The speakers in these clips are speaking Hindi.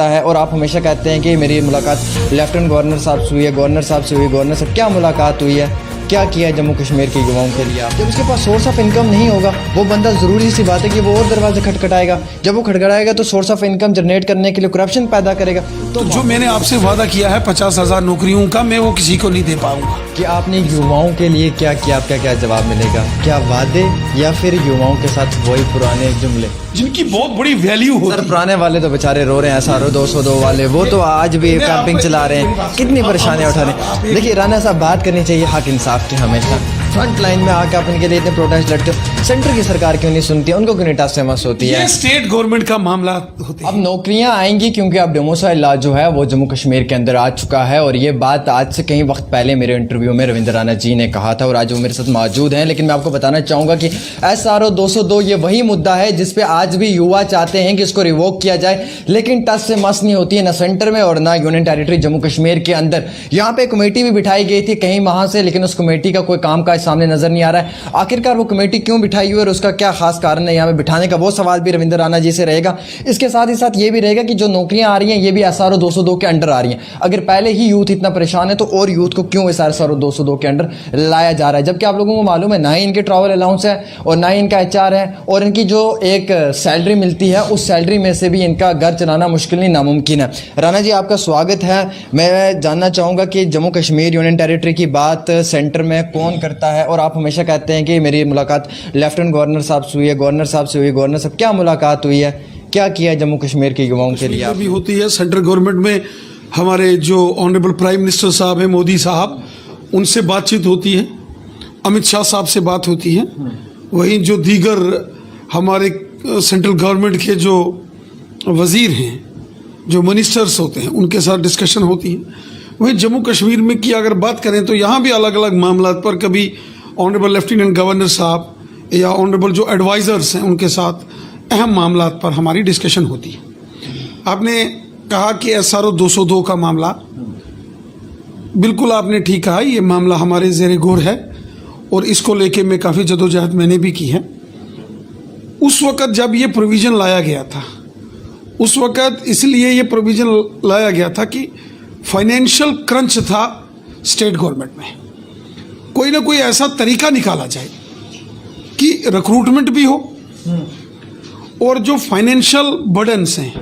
करता है और आप हमेशा कहते हैं कि मेरी मुलाकात लेफ्टिनेंट गवर्नर साहब से हुई है, गवर्नर साहब से हुई, गवर्नर साहब क्या मुलाकात हुई है, क्या किया है जम्मू कश्मीर के युवाओं के लिए? आप जब उसके पास सोर्स ऑफ इनकम नहीं होगा, वो बंदा ज़रूरी सी बात है कि वो और दरवाजे खटखटाएगा। जब वो खटखटाएगा तो सोर्स ऑफ इनकम जनरेट करने के लिए करप्शन पैदा करेगा। तो जो मैंने आपसे वादा किया है 50,000 नौकरियों का, मैं वो किसी को नहीं दे पाऊंगा। कि आपने युवाओं के लिए क्या किया, आपका क्या जवाब मिलेगा? क्या वादे या फिर युवाओं के साथ वही पुराने जुमले जिनकी बहुत बड़ी वैल्यू होती सर? है। पुराने वाले तो बेचारे रो रहे हैं, SRO 202 वाले, वो तो आज भी कैंपिंग चला रहे हैं, कितनी परेशानियां उठा रहे हैं। देखिए राना साहब, बात करनी चाहिए हक इंसाफ की। हमेशा फ्रंट लाइन में आके आप इनके लिए इतने प्रोटेस्ट लड़ते हो, सेंटर की सरकार क्यों नहीं सुनती है? उनको क्यों नहीं टस से मस होती है? ये स्टेट गवर्नमेंट का मामला होती अब है। नौकरियां आएंगी क्योंकि अब डोमिसाइल लॉ जो है वो जम्मू कश्मीर के अंदर आ चुका है। और ये बात आज से कई वक्त पहले मेरे इंटरव्यू में रविंद्र राणा जी ने कहा था और आज वो मेरे साथ मौजूद हैं। लेकिन मैं आपको बताना चाहूंगा कि SRO 202 ये वही मुद्दा है जिसपे आज भी युवा चाहते हैं कि इसको रिवोक किया जाए, लेकिन टस से मस नहीं होती है, ना सेंटर में और ना यूनियन टेरिटरी जम्मू कश्मीर के अंदर। यहाँ पे कमेटी भी बिठाई गई थी कहीं वहां से, लेकिन उस कमेटी का कोई काम काज सामने नजर नहीं आ रहा है। आखिरकार वो कमेटी क्यों बिठाई हुई है और उसका क्या खास कारण है यहाँ पे बिठाने का, वो सवाल भी रविंद्र राणा जी से रहेगा। इसके साथ ही साथ ये भी रहेगा कि जो नौकरियां आ रही हैं ये भी SRO 202 के अंडर आ रही हैं। अगर पहले ही यूथ इतना परेशान है तो और यूथ को क्यों इस SRO 202 के अंडर लाया जा रहा है? जबकि आप लोगों को मालूम है ना ही इनके ट्रैवल अलाउंस है और ना ही इनका HR है, और इनकी जो एक सैलरी मिलती है उस सैलरी में से भी इनका घर चलाना मुश्किल नहीं नामुमकिन है। राणा जी, आपका स्वागत है। मैं जानना चाहूँगा कि जम्मू कश्मीर यूनियन टेरिटरी की बात सेंटर में कौन करता है? और आप हमेशा कहते हैं कि मेरी मुलाकात लेफ्टिनेंट गवर्नर साहब से हुई है, गवर्नर साहब से हुई, गवर्नर साहब क्या मुलाकात हुई है, क्या किया है जम्मू कश्मीर के युवाओं के लिए? भी होती है सेंट्रल गवर्नमेंट में। हमारे जो ऑनरेबल प्राइम मिनिस्टर साहब हैं, मोदी साहब, उनसे बातचीत होती है, अमित शाह साहब से बात होती है। वहीं जो दीगर हमारे सेंट्रल गवर्नमेंट के जो वजीर हैं, जो मिनिस्टर्स होते हैं, उनके साथ डिस्कशन होती है। वहीं जम्मू कश्मीर में की अगर बात करें तो यहाँ भी अलग अलग मामला पर कभी ऑनरेबल लेफ्टिनेंट गवर्नर साहब या ऑनरेबल जो एडवाइजर्स हैं उनके साथ अहम मामला पर हमारी डिस्कशन होती है। आपने कहा कि SRO 202 का मामला, बिल्कुल आपने ठीक कहा, ये मामला हमारे ज़ेरे गौर है और इसको लेके मैं काफ़ी जदोजहद मैंने भी की है। उस वक़्त जब ये प्रोविज़न लाया गया था, उस वक़्त इसलिए ये प्रोविज़न लाया गया था कि फाइनेंशियल क्रंच था स्टेट गवर्नमेंट में। कोई ना कोई ऐसा तरीका निकाला जाए कि रिक्रूटमेंट भी हो और जो फाइनेंशियल बर्डन्स हैं,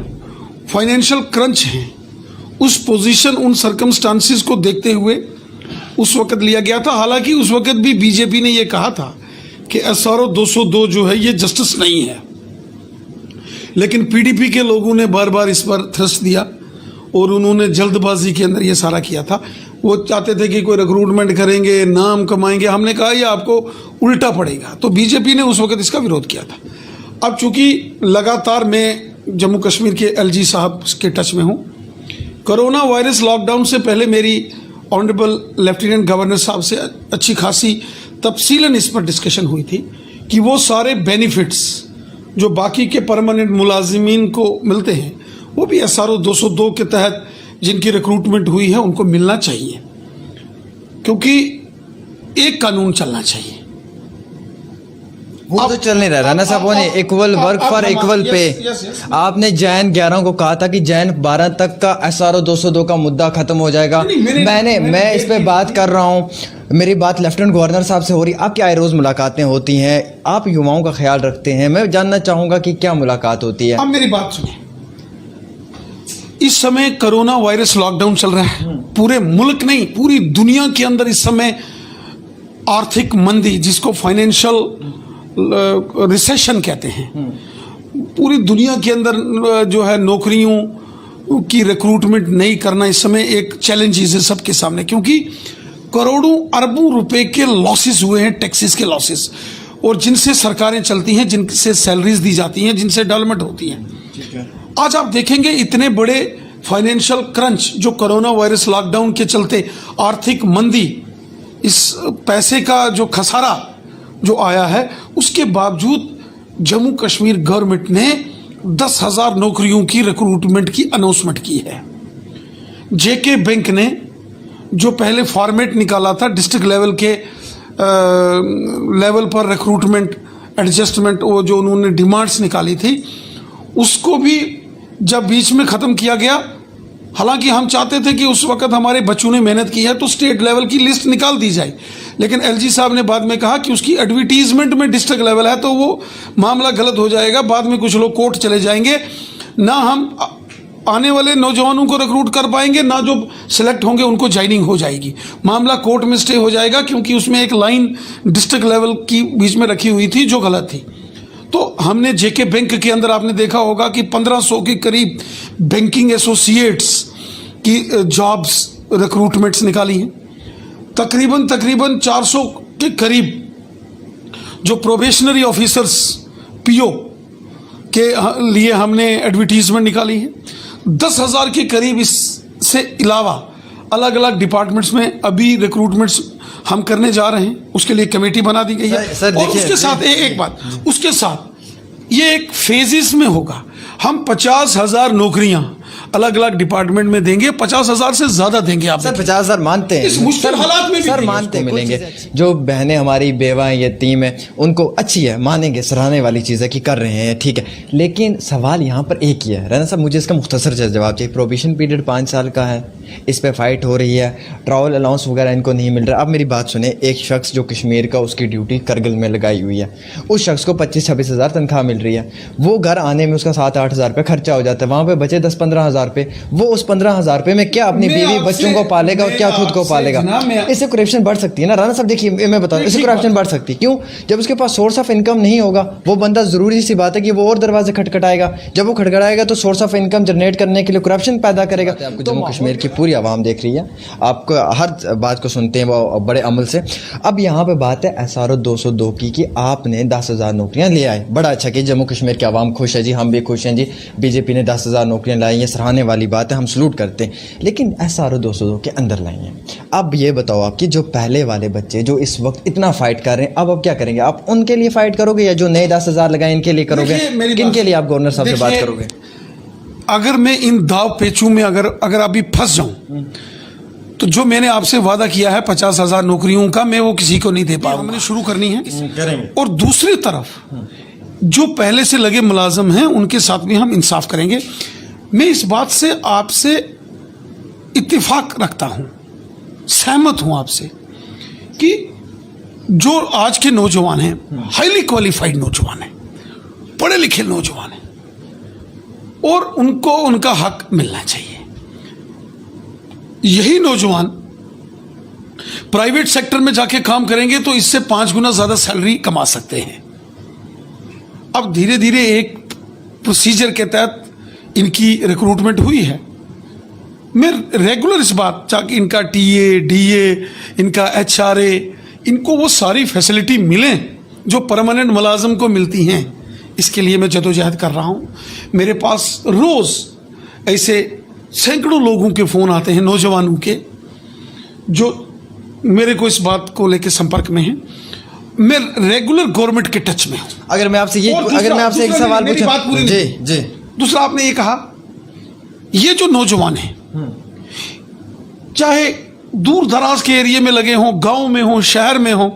फाइनेंशियल क्रंच हैं, उस पोजीशन, उन सर्कमस्टांसिस को देखते हुए उस वक़्त लिया गया था। हालांकि उस वक़्त भी बीजेपी ने ये कहा था कि SRO 202 जो है ये जस्टिस नहीं है, लेकिन PDP के लोगों ने बार बार इस पर थ्रस्ट दिया और उन्होंने जल्दबाजी के अंदर ये सारा किया था। वो चाहते थे कि कोई रिक्रूटमेंट करेंगे, नाम कमाएंगे। हमने कहा ये आपको उल्टा पड़ेगा, तो बीजेपी ने उस वक़्त इसका विरोध किया था। अब चूंकि लगातार मैं जम्मू कश्मीर के LG साहब के टच में हूँ, कोरोना वायरस लॉकडाउन से पहले मेरी ऑनरेबल लेफ्टिनेंट गवर्नर साहब से अच्छी खासी तफसीलन इस पर डिस्कशन हुई थी कि वो सारे बेनिफिट्स जो बाकी के परमानेंट मुलाजिमीन को मिलते हैं वो भी SRO 202 के तहत जिनकी रिक्रूटमेंट हुई है उनको मिलना चाहिए, क्योंकि एक कानून चलना चाहिए। वो तो चल नहीं रहा राणा साहब, वो नहीं, equal work for equal pay. आपने जैन 11 को कहा था कि जैन 12 तक का SRO 202 का मुद्दा खत्म हो जाएगा। मैं इस पे बात कर रहा हूँ, मेरी बात लेफ्टिनेंट गवर्नर साहब से हो रही। आपकी आए रोज मुलाकातें होती हैं, आप युवाओं का ख्याल रखते हैं, मैं जानना चाहूंगा कि क्या मुलाकात होती है? अब मेरी बात सुनिए, इस समय कोरोना वायरस लॉकडाउन चल रहा है, पूरे मुल्क नहीं पूरी दुनिया के अंदर इस समय आर्थिक मंदी, जिसको फाइनेंशियल रिसेशन कहते हैं, पूरी दुनिया के अंदर जो है नौकरियों की रिक्रूटमेंट नहीं करना इस समय एक चैलेंजेस है सबके सामने, क्योंकि करोड़ों अरबों रुपए के लॉसेस हुए हैं, टैक्सेस के लॉसेस, और जिनसे सरकारें चलती हैं, जिनसे सैलरीज दी जाती हैं, जिनसे डेवलपमेंट होती है। आज आप देखेंगे इतने बड़े फाइनेंशियल क्रंच जो कोरोना वायरस लॉकडाउन के चलते आर्थिक मंदी, इस पैसे का जो खसारा जो आया है, उसके बावजूद जम्मू कश्मीर गवर्नमेंट ने 10,000 नौकरियों की रिक्रूटमेंट की अनाउंसमेंट की है। JK बैंक ने जो पहले फॉर्मेट निकाला था डिस्ट्रिक्ट लेवल के लेवल पर रिक्रूटमेंट एडजस्टमेंट, वो जो उन्होंने डिमांड्स निकाली थी, उसको भी जब बीच में ख़त्म किया गया, हालांकि हम चाहते थे कि उस वक्त हमारे बच्चों ने मेहनत की है तो स्टेट लेवल की लिस्ट निकाल दी जाए, लेकिन एलजी साहब ने बाद में कहा कि उसकी एडवर्टीजमेंट में डिस्ट्रिक्ट लेवल है तो वो मामला गलत हो जाएगा, बाद में कुछ लोग कोर्ट चले जाएंगे, ना हम आने वाले नौजवानों को रिक्रूट कर पाएंगे, ना जो सिलेक्ट होंगे उनको ज्वाइनिंग हो जाएगी, मामला कोर्ट में स्टे हो जाएगा, क्योंकि उसमें एक लाइन डिस्ट्रिक्ट लेवल की बीच में रखी हुई थी जो गलत थी। तो हमने जेके बैंक के अंदर आपने देखा होगा कि 1500 के करीब बैंकिंग एसोसिएट्स की जॉब्स रिक्रूटमेंट्स निकाली हैं, तकरीबन 400 के करीब जो प्रोबेशनरी ऑफिसर्स पीओ के लिए हमने एडवर्टीजमेंट निकाली है, 10,000 के करीब इससे अलावा अलग अलग डिपार्टमेंट्स में अभी रिक्रूटमेंट्स हम करने जा रहे हैं, उसके लिए कमेटी बना दी गई है। सर और उसके साथ एक बात, उसके साथ ये एक फेजेस में होगा, हम 50,000 नौकरियां अलग अलग डिपार्टमेंट में देंगे, 50,000 से ज्यादा देंगे आप। सर 50,000 मानते हैं इस मुश्किल हालात में भी सर मानते हैं, मिलेंगे जो बहनें हमारी बेवाएं यतीम है उनको अच्छी है, मानेंगे, सराहने वाली चीज़ है कि कर रहे हैं, ठीक है, लेकिन सवाल यहाँ पर एक ही है राना साहब, मुझे इसका मुख्तसर जवाब चाहिए। प्रोबेशन पीरियड 5 साल का है, इस पर फाइट हो रही है, ट्रैवल अलाउंस वगैरह इनको नहीं मिल रहा। अब मेरी बात सुने, एक शख्स जो कश्मीर का, उसकी ड्यूटी करगिल में लगाई हुई है, उस शख्स को 25-26 हज़ार तनख्वाह मिल रही है, वो घर आने में उसका 7-8 हज़ार रुपये खर्चा हो जाता है, वहाँ पे बचे 10-15 हज़ार रुपये, वो उस 15 हज़ार रुपये में क्या अपनी बीवी बच्चों को पालेगा और क्या खुद को पालेगा? इससे करप्शन बढ़ सकती है ना राना साहब। देखिए मैं बताऊँ, इससे करप्शन बढ़ सकती है। क्यों? जब उसके पास सोर्स ऑफ इनकम नहीं होगा, वो बंदा ज़रूरी सी बात है कि वो और दरवाजे खटखटाएगा, जब वो खटखटाएगा तो सोर्स ऑफ इनकम जनरेट करने के लिए करप्शन पैदा करेगा। आपको जम्मू कश्मीर की पूरी आवाम देख रही है, आपको हर बात को सुनते हैं वो बड़े अमल से। अब यहाँ पे बात है SRO 202 की कि आपने 10,000 नौकरियाँ ले आए, बड़ा अच्छा कि जम्मू कश्मीर की आवाम खुश है जी, हम भी खुश हैं जी, बीजेपी ने 10,000 नौकरियाँ लाई हैं, सराहने वाली बात है, हम सलूट करते हैं, लेकिन SRO 202 के अंदर लाई हैं। अब ये बताओ आप कि जो पहले वाले बच्चे जो इस वक्त इतना फाइट कर रहे हैं, अब क्या करेंगे? आप उनके लिए फाइट करोगे या जो नए 10,000 लगाए इनके लिए करोगे? किन के लिए आप गवर्नर साहब से बात करोगे? अगर मैं इन दाव पेचों में अगर अभी फंस जाऊं तो जो मैंने आपसे वादा किया है 50,000 नौकरियों का, मैं वो किसी को नहीं दे पाऊंगा। हमने शुरू करनी है करेंगे। और दूसरी तरफ जो पहले से लगे मुलाजम हैं उनके साथ भी हम इंसाफ करेंगे। मैं इस बात से आपसे इत्तेफाक रखता हूं, सहमत हूं आपसे कि जो आज के नौजवान हैं, हाईली क्वालिफाइड नौजवान हैं, पढ़े लिखे नौजवान हैं, और उनको उनका हक मिलना चाहिए। यही नौजवान प्राइवेट सेक्टर में जाके काम करेंगे तो इससे 5 गुना ज्यादा सैलरी कमा सकते हैं। अब धीरे धीरे एक प्रोसीजर के तहत इनकी रिक्रूटमेंट हुई है। मैं रेगुलर इस बात चाहे इनका टीए, डीए, इनका HRA, इनको वो सारी फैसिलिटी मिले जो परमानेंट मुलाजम को मिलती हैं, इसके लिए मैं जदोजहद कर रहा हूं। मेरे पास रोज ऐसे सैकड़ों लोगों के फोन आते हैं, नौजवानों के, जो मेरे को इस बात को लेकर संपर्क में हैं। मैं रेगुलर गवर्नमेंट के टच में हूं। अगर मैं आपसे एक सवाल पूछूं, जी दूसरा आपने ये कहा, ये जो नौजवान हैं चाहे दूर दराज के एरिया में लगे हों, गांव में हों, शहर में हों,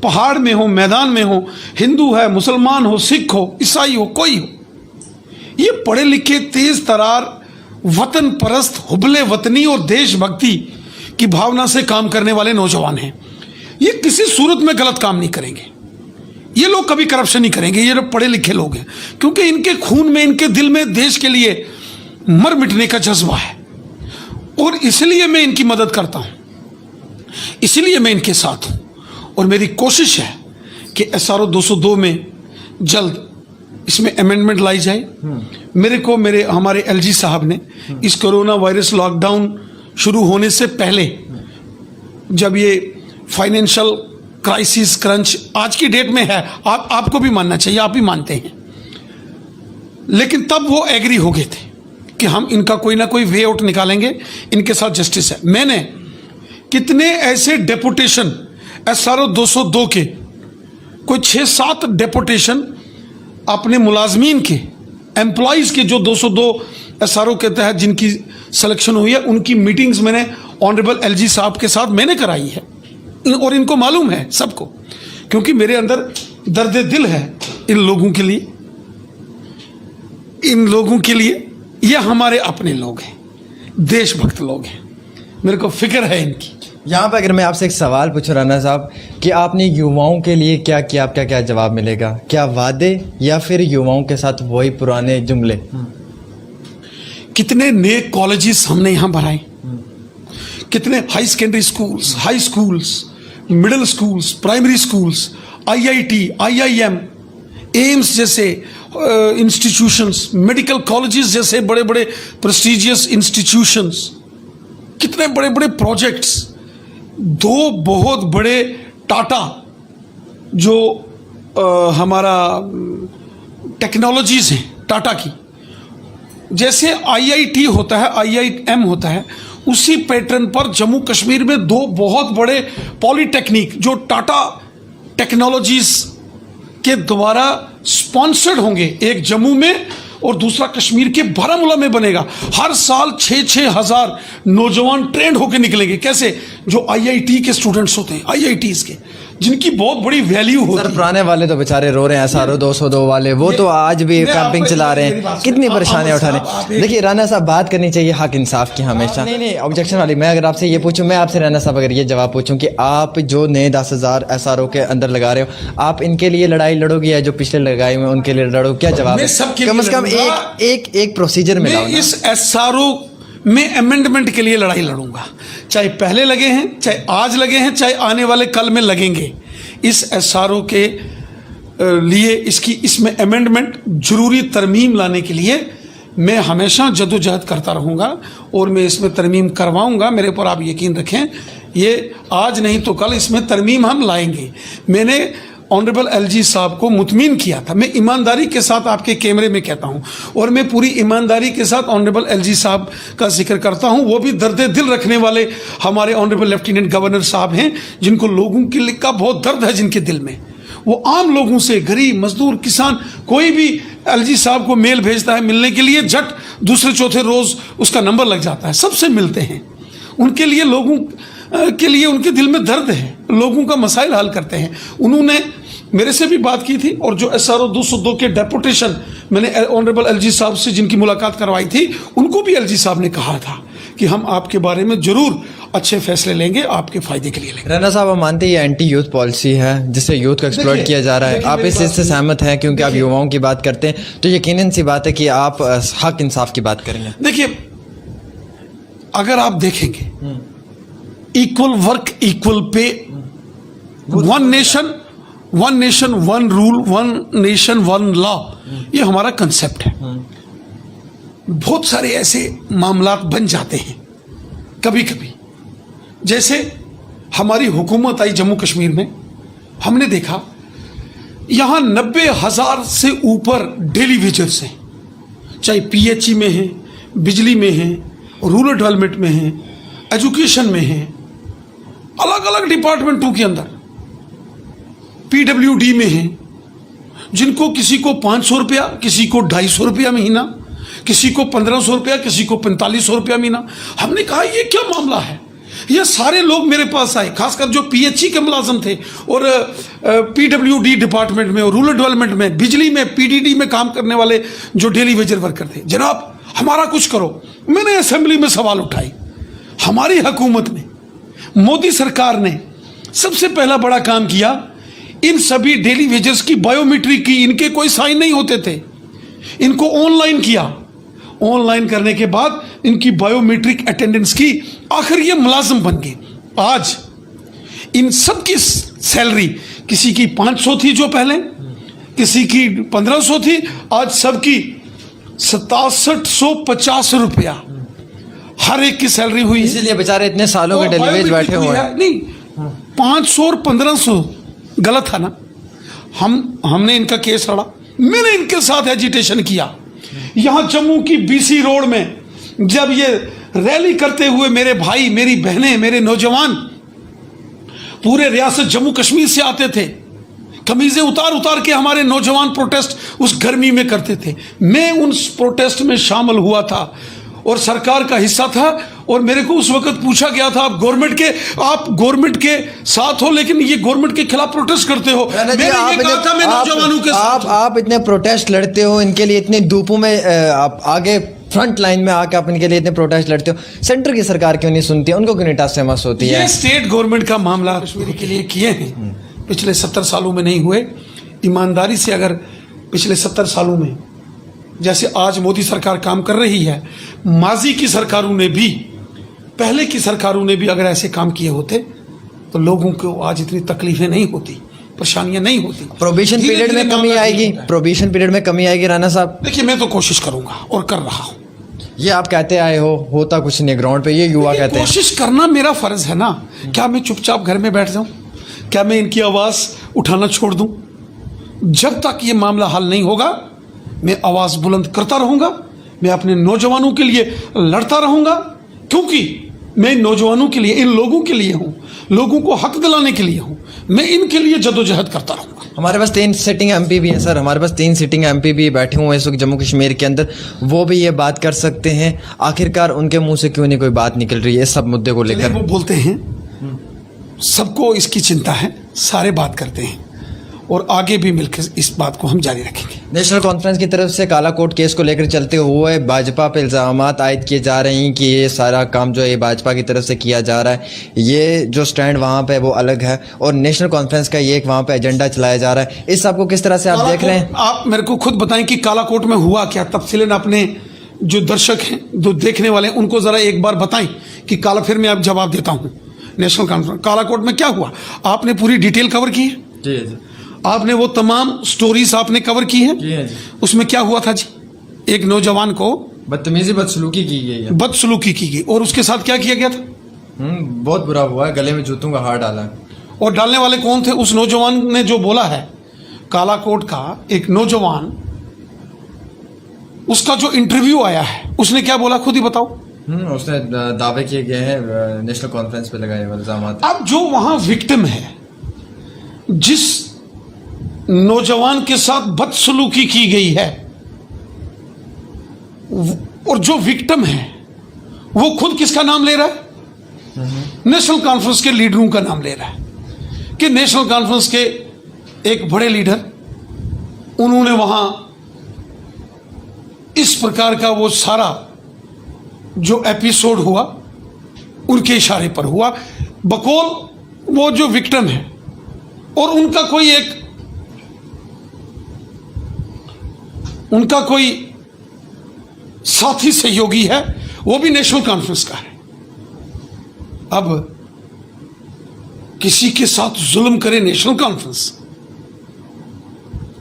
पहाड़ में हो, मैदान में हो, हिंदू है, मुसलमान हो, सिख हो, ईसाई हो, कोई हो, ये पढ़े लिखे, तेज तरार, वतन परस्त, हुबले वतनी और देशभक्ति की भावना से काम करने वाले नौजवान हैं। ये किसी सूरत में गलत काम नहीं करेंगे, ये लोग कभी करप्शन नहीं करेंगे, ये लोग पढ़े लिखे लोग हैं, क्योंकि इनके खून में, इनके दिल में देश के लिए मर मिटने का जज्बा है। और इसलिए मैं इनकी मदद करता हूं, इसलिए मैं इनके साथ हूं। और मेरी कोशिश है कि SRO 202 में जल्द इसमें अमेंडमेंट लाई जाए। मेरे हमारे LG साहब ने इस कोरोना वायरस लॉकडाउन शुरू होने से पहले, जब ये फाइनेंशियल क्राइसिस क्रंच आज की डेट में है, आपको भी मानना चाहिए, आप भी मानते हैं, लेकिन तब वो एग्री हो गए थे कि हम इनका कोई ना कोई वे आउट निकालेंगे, इनके साथ जस्टिस है। मैंने कितने ऐसे डेपुटेशन SRO 202 के, कोई 6-7 डेपुटेशन अपने मुलाजमीन के, एम्प्लॉइज के, जो 202 SRO के तहत जिनकी सिलेक्शन हुई है, उनकी मीटिंग्स मैंने ऑनरेबल LG साहब के साथ मैंने कराई है। और इनको मालूम है सबको, क्योंकि मेरे अंदर दर्द दिल है इन लोगों के लिए, ये हमारे अपने लोग हैं, देशभक्त लोग हैं, मेरे को फिक्र है इनकी। यहाँ पे अगर मैं आपसे एक सवाल पूछूं राणा साहब कि आपने युवाओं के लिए क्या किया, आपका क्या जवाब मिलेगा? क्या वादे या फिर युवाओं के साथ वही पुराने जुमले? कितने नए कॉलेजेस हमने यहाँ बनाए, कितने high secondary schools, high schools, middle schools, primary schools, IIT, IIM, AIIMS जैसे इंस्टीट्यूशंस, मेडिकल कॉलेजेस जैसे बड़े बड़े प्रेस्टिजियस इंस्टीट्यूशंस, कितने बड़े बड़े प्रोजेक्ट्स। दो बहुत बड़े टाटा जो हमारा टेक्नोलॉजीज हैं टाटा की, जैसे आईआईटी होता है, आईआईएम होता है, उसी पैटर्न पर जम्मू कश्मीर में दो बहुत बड़े पॉलीटेक्निक जो टाटा टेक्नोलॉजीज के द्वारा स्पॉन्सर्ड होंगे, एक जम्मू में और दूसरा कश्मीर के बारामूला में बनेगा। हर साल 6-6 हजार नौजवान ट्रेंड होकर निकलेंगे। कैसे? जो आईआईटी के स्टूडेंट्स होते हैं, आईआईटीज के, जिनकी बहुत बड़ी वैल्यू होती है। पुराने वाले तो बेचारे रो रहे हैं, SRO 202 वाले, वो तो आज भी कैंपिंग चला रहे हैं, कितनी परेशानियां उठा रहे हैं। देखिए राणा साहब, बात करनी चाहिए हक इंसाफ की हमेशा। नहीं ऑब्जेक्शन वाली। मैं अगर आपसे ये पूछूं, मैं आपसे राणा साहब अगर ये जवाब पूछूं कि आप जो नए 10,000 SRO के अंदर लगा रहे हो, आप इनके लिए लड़ाई लड़ोगे या जो पिछले लगाए हुए उनके लिए लड़ोगे? क्या जवाब है? कम से कम एक प्रोसीजर में मैं इस SRO में अमेंडमेंट के लिए लड़ाई लड़ूंगा, चाहे पहले लगे हैं, चाहे आज लगे हैं, चाहे आने वाले कल में लगेंगे। इस SRO के लिए इसमें अमेंडमेंट, जरूरी तरमीम लाने के लिए मैं हमेशा जदोजहद करता रहूँगा और मैं इसमें तरमीम करवाऊँगा। मेरे ऊपर आप यकीन रखें, ये आज नहीं तो कल इसमें तरमीम हम लाएंगे। मैंने ऑनरेबल LG साहब को मुतमीन किया था, मैं ईमानदारी के साथ आपके कैमरे में कहता हूं, और मैं पूरी ईमानदारी के साथ ऑनरेबल LG साहब का जिक्र करता हूं। वो भी दर्द दिल रखने वाले हमारे ऑनरेबल लेफ्टिनेंट गवर्नर साहब हैं, जिनको लोगों के लिए का बहुत दर्द है जिनके दिल में। वो आम लोगों से, गरीब, मजदूर, किसान, कोई भी LG साहब को मेल भेजता है मिलने के लिए, झट दूसरे चौथे रोज उसका नंबर लग जाता है, सबसे मिलते हैं। उनके लिए, लोगों के लिए उनके दिल में दर्द है, लोगों का मसाइल हल करते हैं। उन्होंने मेरे से भी बात की थी, और जो SRO 202 के डेपुटेशन मैंने ऑनरेबल LG साहब से जिनकी मुलाकात करवाई थी, उनको भी LG साहब ने कहा था कि हम आपके बारे में जरूर अच्छे फैसले लेंगे, आपके फायदे के लिए लेंगे। राणा साहब, हम मानते हैं ये एंटी यूथ पॉलिसी है जिससे यूथ को एक्सप्लॉइट किया जा रहा है, आप इस चीज़ से सहमत हैं? क्योंकि आप युवाओं की बात करते हैं तो यकीनन सी बात है कि आप हक इंसाफ की बात करेंगे। देखिए, अगर आप देखेंगे, equal work equal pay, one nation one rule, one nation one law, ये हमारा कंसेप्ट है। बहुत सारे ऐसे मामलात बन जाते हैं कभी कभी, जैसे हमारी हुकूमत आई जम्मू कश्मीर में, हमने देखा यहां 90,000 से ऊपर डेली वेजर्स हैं, चाहे PHE में हैं, बिजली में हैं, रूरल डेवलपमेंट में हैं, एजुकेशन में हैं, अलग अलग डिपार्टमेंटों के अंदर, PWD में हैं, जिनको किसी को 500 रुपया, किसी को 250 रुपया महीना, किसी को 1500 रुपया, किसी को 4500 रुपया महीना। हमने कहा ये क्या मामला है? ये सारे लोग मेरे पास आए, खासकर जो PHE के मुलाजिम थे और PWD डिपार्टमेंट में और रूरल डेवलपमेंट में, बिजली में, PDD में काम करने वाले जो डेली वेजर वर्कर थे। जनाब, हमारा कुछ करो। मैंने असेंबली में सवाल उठाई। हमारी हुकूमत ने, मोदी सरकार ने सबसे पहला बड़ा काम किया, इन सभी डेली वेजर्स की बायोमेट्रिक की, इनके कोई साइन नहीं होते थे, इनको ऑनलाइन किया। ऑनलाइन करने के बाद इनकी बायोमेट्रिक अटेंडेंस की, आखिर ये मुलाजिम बन गए। आज इन सब की सैलरी, किसी की 500 थी जो पहले, किसी की 1500 थी, आज सबकी 6750 रुपया हर एक की सैलरी हुई। इसलिए बेचारे इतने सालों के डेलीवेज बैठे हुए हैं। नहीं, 500 और 1500 गलत था ना। हमने इनका केस लड़ा, मैंने इनके साथ एजिटेशन किया। यहां जम्मू की BC रोड में जब ये रैली करते हुए मेरे भाई, मेरी बहनें, मेरे नौजवान पूरे रियासत जम्मू कश्मीर से आते थे, कमीजें उतार उतार के हमारे नौजवान प्रोटेस्ट उस गर्मी में करते थे। मैं उस प्रोटेस्ट में शामिल हुआ था और सरकार का हिस्सा था, और मेरे को उस वक्त पूछा गया था, आप गवर्नमेंट के साथ हो, लेकिन ये गवर्नमेंट के खिलाफ प्रोटेस्ट करते हो। मैंने ये कहा था, मैं नौजवानों के साथ। आप इतने प्रोटेस्ट लड़ते हो, इनके लिए इतनी धूपों में आप आगे फ्रंट लाइन में आके आप इनके लिए इतने प्रोटेस्ट लड़ते हो, सेंटर की सरकार क्यों नहीं सुनती है, उनको क्यों नहीं टस से मस होती है? ये स्टेट गवर्नमेंट का मामला कश्मीर के लिए किए हैं, पिछले 70 सालों में नहीं हुए। ईमानदारी से अगर पिछले 70 सालों में जैसे आज मोदी सरकार काम कर रही है, माजी की सरकारों ने भी, पहले की सरकारों ने भी अगर ऐसे काम किए होते तो लोगों को आज इतनी तकलीफें नहीं होती, परेशानियां नहीं होती। प्रोबेशन पीरियड में कमी आएगी, प्रोबेशन पीरियड में कमी आएगी राणा साहब? देखिए, मैं तो कोशिश करूंगा और कर रहा हूं। ये आप कहते आए हो, होता कुछ नहीं ग्राउंड पे, ये युवा कहते हैं। कोशिश करना मेरा फर्ज है ना। क्या मैं चुपचाप घर में बैठ जाऊं? क्या मैं इनकी आवाज उठाना छोड़ दूं? जब तक ये मामला हल नहीं होगा, मैं आवाज बुलंद करता रहूंगा। मैं अपने नौजवानों के लिए लड़ता रहूंगा, क्योंकि मैं इन नौजवानों के लिए, इन लोगों के लिए हूं, लोगों को हक दिलाने के लिए हूं। मैं इनके लिए जद्दोजहद करता रहूंगा। हमारे पास 3 सिटिंग एमपी भी हैं सर, हमारे पास 3 सिटिंग एमपी भी बैठे हुए हैं इस वक्त जम्मू कश्मीर के अंदर, वो भी ये बात कर सकते हैं। आखिरकार उनके मुंह से क्यों नहीं कोई बात निकल रही है इस सब मुद्दे को लेकर? वो बोलते हैं, सबको इसकी चिंता है, सारे बात करते हैं, और आगे भी मिलकर इस बात को हम जारी रखेंगे। नेशनल कॉन्फ्रेंस की तरफ से काला कोट केस को लेकर चलते हुए भाजपा पे इल्जामात आयद किए जा रहे हैं कि ये सारा काम जो है भाजपा की तरफ से किया जा रहा है, ये जो स्टैंड वहाँ पे वो अलग है, और नेशनल कॉन्फ्रेंस का ये एक वहाँ पे एजेंडा चलाया जा रहा है। इस सबको किस तरह से आप देख रहे हैं? आप मेरे को खुद बताएं कि काला कोट में हुआ क्या, तफसीलन अपने जो दर्शक हैं, जो देखने वाले हैं, उनको जरा एक बार बताएं कि काला, फिर मैं अब जवाब देता हूँ। नेशनल कॉन्फ्रेंस काला कोट में क्या हुआ, आपने पूरी डिटेल कवर की है जी जी, आपने वो तमाम स्टोरीज आपने कवर की है जी। उसमें क्या हुआ था जी? एक नौजवान को बदतमीजी बदसलूकी की गई है, बदसलूकी की गई, और उसके साथ क्या किया गया था? बहुत बुरा हुआ है, गले में जूतों का हार डाला है। और डालने वाले कौन थे? उस नौजवान ने जो बोला है, कालाकोट का एक नौजवान, उसका जो इंटरव्यू आया है, उसने क्या बोला, खुद ही बताओ। उसने दावे किए गए हैं नेशनल कॉन्फ्रेंस पे लगाए हुए इल्जामात। अब जो वहां विक्टिम है, जिस नौजवान के साथ बदसलूकी की गई है, और जो विक्टिम है वो खुद किसका नाम ले रहा है? नेशनल कॉन्फ्रेंस के लीडरों का नाम ले रहा है कि नेशनल कॉन्फ्रेंस के एक बड़े लीडर, उन्होंने वहां इस प्रकार का वो सारा जो एपिसोड हुआ उनके इशारे पर हुआ, बकौल वो जो विक्टिम है, और उनका कोई साथी सहयोगी है, वो भी नेशनल कॉन्फ्रेंस का है। अब किसी के साथ जुल्म करे नेशनल कॉन्फ्रेंस,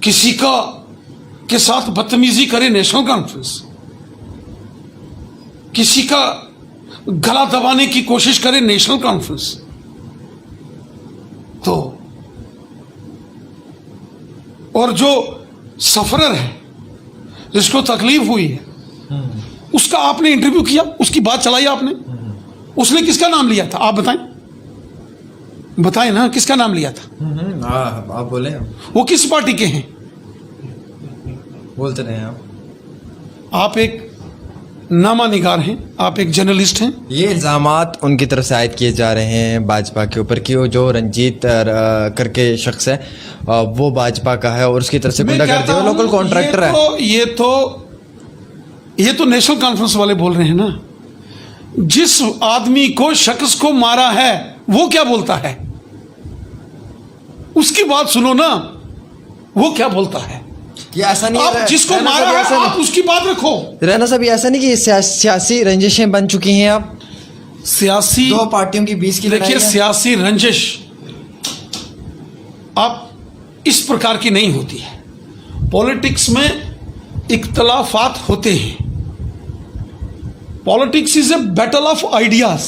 किसी के साथ बदतमीजी करे नेशनल कॉन्फ्रेंस, किसी का गला दबाने की कोशिश करे नेशनल कॉन्फ्रेंस, तो और जो सफरर है, जिसको तकलीफ हुई है, उसका आपने इंटरव्यू किया, उसकी बात चलाई आपने, उसने किसका नाम लिया था? आप बताएं ना, किसका नाम लिया था? आप बोले, वो किस पार्टी के हैं? बोलते रहे आप एक नामा निगार हैं, आप एक जर्नलिस्ट हैं। ये इल्जामात उनकी तरफ से आयद किए जा रहे हैं भाजपा के ऊपर कि वो जो रंजीत करके शख्स है वो भाजपा का है और उसकी तरफ से गुंडागर्दी, वो लोकल कॉन्ट्रैक्टर है। ये तो नेशनल कॉन्फ्रेंस वाले बोल रहे हैं ना। जिस आदमी को, शख्स को मारा है, वो क्या बोलता है, उसकी बात सुनो ना, वो क्या बोलता है। ये ऐसा नहीं आप है, जिसको मारा है, आप उसकी बात रखो। रहना साहब, ये ऐसा नहीं कि सियासी रंजिशें बन चुकी हैं। आप सियासी दो पार्टियों की बीच की देखिए, सियासी रंजिश आप इस प्रकार की नहीं होती है। पॉलिटिक्स में इख्तलाफात होते हैं। Politics is a battle of ideas.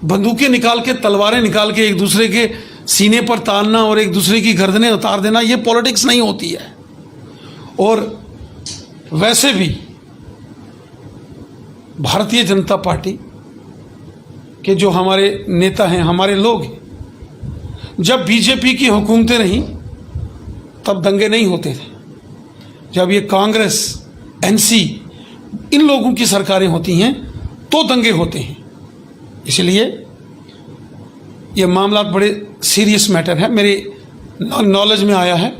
बंदूकें निकाल के, तलवारें निकाल के एक दूसरे के सीने पर तानना और एक दूसरे की गर्दनें उतार देना, यह पॉलिटिक्स नहीं होती है। और वैसे भी भारतीय जनता पार्टी के जो हमारे नेता हैं, हमारे लोग हैं, जब बीजेपी की हुकूमतें रहीं तब दंगे नहीं होते थे। जब ये कांग्रेस, एनसी, इन लोगों की सरकारें होती हैं तो दंगे होते हैं। इसलिए ये मामला बड़े सीरियस मैटर है, मेरे नॉलेज में आया है।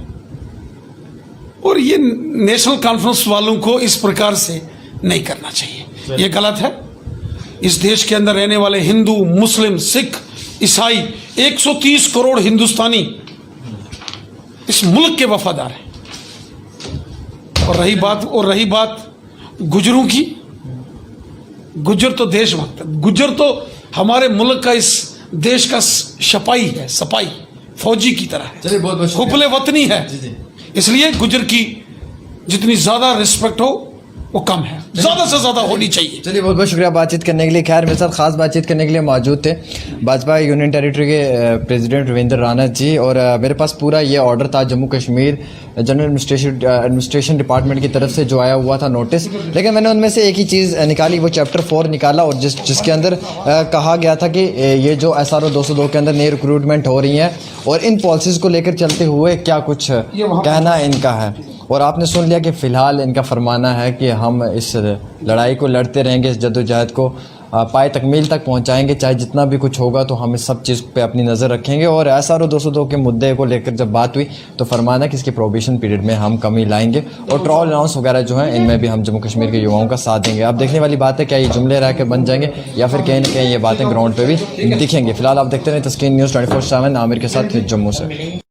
और ये नेशनल कॉन्फ्रेंस वालों को इस प्रकार से नहीं करना चाहिए, ये गलत है। इस देश के अंदर रहने वाले हिंदू, मुस्लिम, सिख, ईसाई 130 करोड़ हिंदुस्तानी इस मुल्क के वफादार हैं। और रही बात गुजरों की, गुजर तो देशभक्त, गुजर तो हमारे मुल्क का, इस देश का सपाई है, सपाई फौजी की तरह है, चलिए बहुत बहुत हुब्बुल वतनी है। इसलिए गुजर की जितनी ज्यादा रिस्पेक्ट हो वो कम है, ज्यादा से ज्यादा होनी चाहिए। चलिए बहुत बहुत शुक्रिया बातचीत करने के लिए। खैर मेरे साथ खास बातचीत करने के लिए मौजूद थे भाजपा यूनियन टेरिटरी के प्रेसिडेंट रविंद्र राणा जी, और मेरे पास पूरा ये ऑर्डर था Jammu Kashmir general administration department की तरफ से जो आया हुआ था नोटिस, लेकिन मैंने उनमें से एक ही चीज़ निकाली, वो चैप्टर 4 निकाला, और जिसके अंदर कहा गया था कि ये जो SRO 202 के अंदर नई रिक्रूटमेंट हो रही है और इन पॉलिसीज़ को लेकर चलते हुए क्या कुछ कहना इनका है। और आपने सुन लिया कि फ़िलहाल इनका फरमाना है कि हम इस लड़ाई को लड़ते रहेंगे, इस जद्दोजहद को पाए तकमील तक पहुंचाएंगे, चाहे जितना भी कुछ होगा तो हम इस सब चीज़ पे अपनी नज़र रखेंगे। और SRO 202 के मुद्दे को लेकर जब बात हुई तो फरमाना कि इसके प्रोबेशन पीरियड में हम कमी लाएंगे और ट्रॉल अलाउंस वगैरह जो हैं इनमें भी हम जम्मू कश्मीर के युवाओं का साथ देंगे। अब देखने वाली बात है क्या ये जुमले रह के बन जाएंगे या फिर कहीं ना कहीं ये बातें ग्राउंड पर भी दिखेंगी। फिलहाल आप देखते रहे तस्कीन न्यूज़ 24/7 आमिर के साथ जम्मू से।